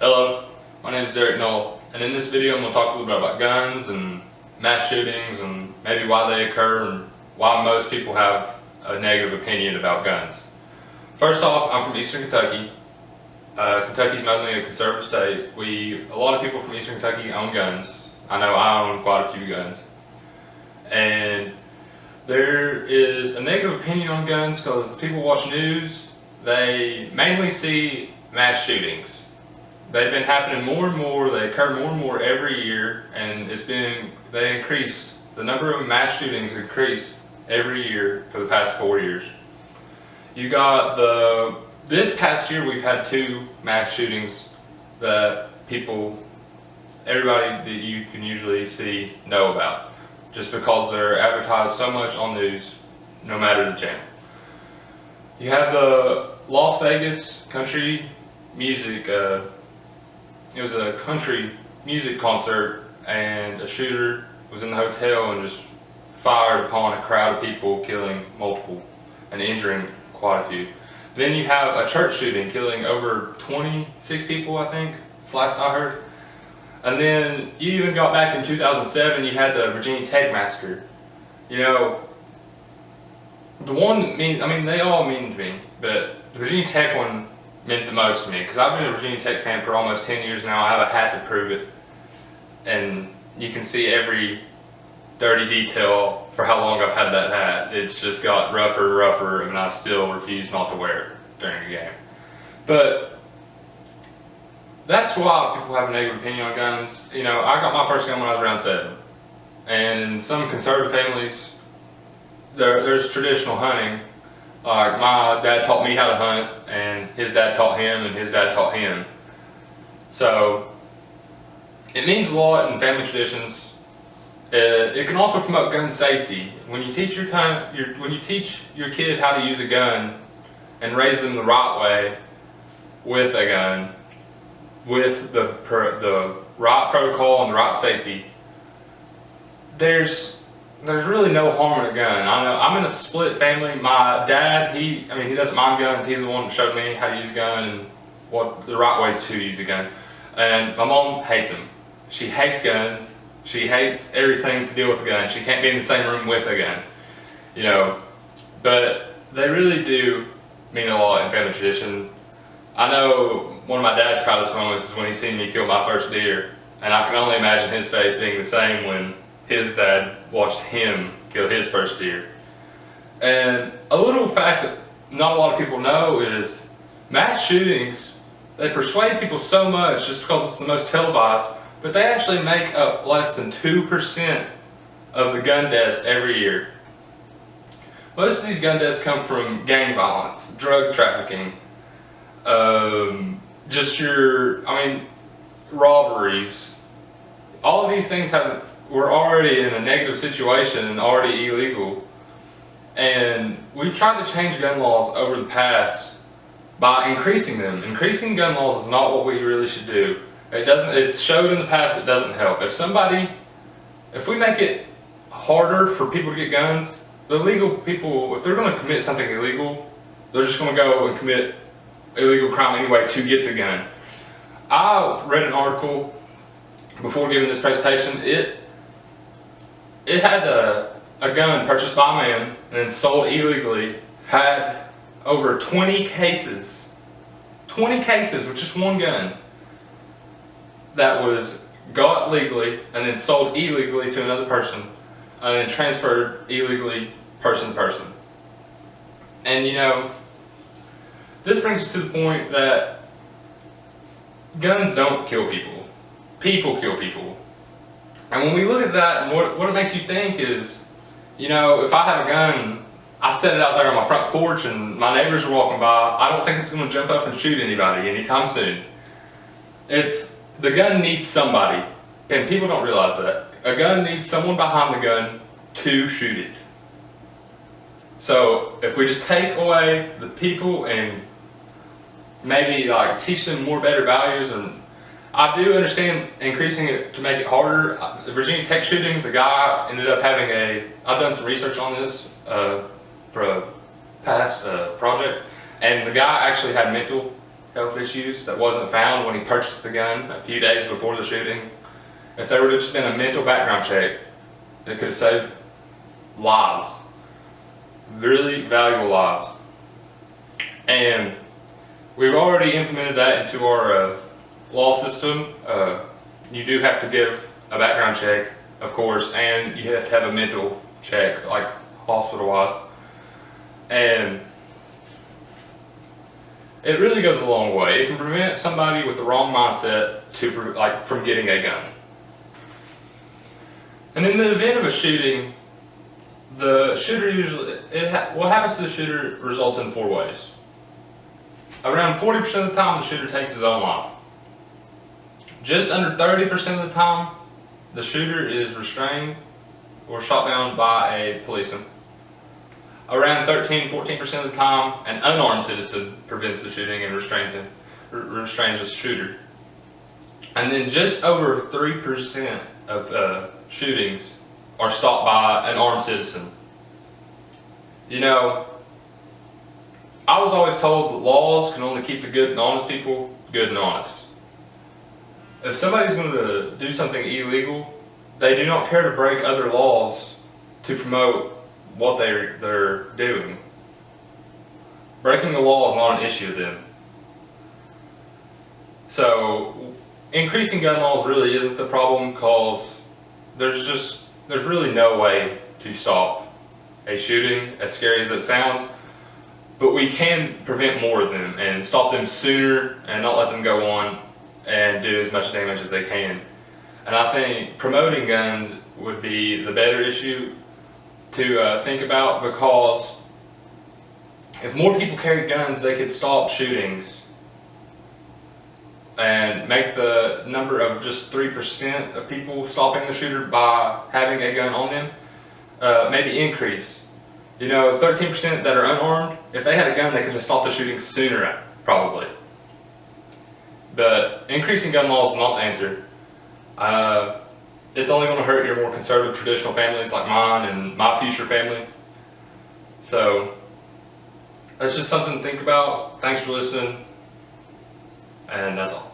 Hello, my name is Derek Knoll, and in this video I'm going to talk a little bit about guns and mass shootings and maybe why they occur and why most people have a negative opinion about guns. First off, I'm from Eastern Kentucky. Kentucky's mainly a conservative state. A lot of people from Eastern Kentucky own guns. I know I own quite a few guns. And there is a negative opinion on guns because people watch news, they mainly see mass shootings. They've been happening more and more, they occur more and more every year, and they increased. The number of mass shootings increased every year for the past 4 years. You got this past year we've had 2 mass shootings that everybody that you can usually see know about, just because they're advertised so much on news, no matter the channel. You have the Las Vegas country music, it was a country music concert, and a shooter was in the hotel and just fired upon a crowd of people, killing multiple and injuring quite a few. Then you have a church shooting, killing over 26 people, I think, it's last I heard. And then you even got back in 2007, you had the Virginia Tech massacre. You know, the one, they all mean to me, but the Virginia Tech one meant the most to me, because I've been a Virginia Tech fan for almost 10 years now. I have a hat to prove it, and you can see every dirty detail for how long I've had that hat. It's just got rougher and rougher, and I still refuse not to wear it during a game. But that's why people have a negative opinion on guns. You know, I got my first gun when I was around 7, and in some conservative families, there's traditional hunting. Like my dad taught me how to hunt, and his dad taught him, and his dad taught him. So it means a lot in family traditions. It can also promote gun safety. When you teach your kid how to use a gun and raise them the right way with a gun, with the right protocol and the right safety, there's really no harm in a gun. I know I'm in a split family. My dad, he doesn't mind guns. He's the one that showed me how to use a gun and what the right ways to use a gun. And my mom hates them. She hates guns. She hates everything to deal with a gun. She can't be in the same room with a gun. You know, but they really do mean a lot in family tradition. I know one of my dad's proudest moments is when he seen me kill my first deer, and I can only imagine his face being the same when his dad watched him kill his first deer. And a little fact that not a lot of people know is mass shootings, they persuade people so much just because it's the most televised, but they actually make up less than 2% of the gun deaths every year. Most of these gun deaths come from gang violence, drug trafficking, robberies. All of these things we're already in a negative situation and already illegal. And we've tried to change gun laws over the past by increasing them. Increasing gun laws is not what we really should do. It's showed in the past it doesn't help. If we make it harder for people to get guns, the illegal people, if they're going to commit something illegal, they're just going to go and commit illegal crime anyway to get the gun. I read an article before giving this presentation. It had a gun purchased by a man and sold illegally, had over 20 cases with just one gun that was got legally and then sold illegally to another person and then transferred illegally person to person. And you know, this brings us to the point that guns don't kill people. People kill people. And when we look at that, and what it makes you think is, you know, if I have a gun, I set it out there on my front porch and my neighbors are walking by, I don't think it's going to jump up and shoot anybody anytime soon. The gun needs somebody, and people don't realize that. A gun needs someone behind the gun to shoot it. So if we just take away the people and maybe teach them more better values, and I do understand increasing it to make it harder. The Virginia Tech shooting, the guy ended up having I've done some research on this for a past project, and the guy actually had mental health issues that wasn't found when he purchased the gun a few days before the shooting. If there would have just been a mental background check, it could have saved lives, really valuable lives. And we've already implemented that into our law system. You do have to give a background check, of course, and you have to have a mental check, like hospital-wise. And it really goes a long way. It can prevent somebody with the wrong mindset from getting a gun. And in the event of a shooting, the shooter usually, what happens to the shooter results in 4 ways. Around 40% of the time, the shooter takes his own life. Just under 30% of the time, the shooter is restrained or shot down by a policeman. Around 13-14% of the time, an unarmed citizen prevents the shooting and restrains the shooter. And then just over 3% of shootings are stopped by an armed citizen. You know, I was always told that laws can only keep the good and honest people good and honest. If somebody's going to do something illegal, they do not care to break other laws to promote what they're doing. Breaking the law is not an issue to them. So increasing gun laws really isn't the problem, because there's really no way to stop a shooting, as scary as it sounds. But we can prevent more of them and stop them sooner and not let them go on and do as much damage as they can. And I think promoting guns would be the better issue to think about, because if more people carried guns, they could stop shootings and make the number of just 3% of people stopping the shooter by having a gun on them maybe increase. You know, 13% that are unarmed, if they had a gun, they could have stopped the shooting sooner, probably. But increasing gun laws is not the answer. It's only going to hurt your more conservative, traditional families like mine and my future family. So that's just something to think about. Thanks for listening, and that's all.